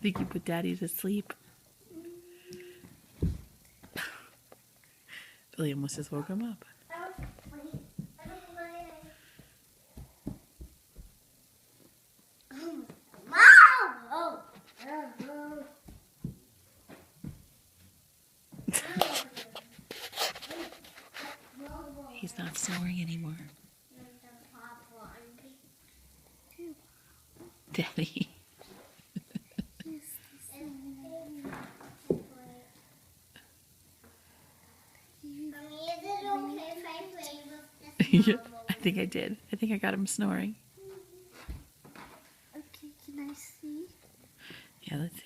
think you put Daddy to sleep. Billy almost just woke him up. He's not snoring anymore. Daddy. Yeah, I think I did. I think I got him snoring. Okay, can I see? Yeah, let's see.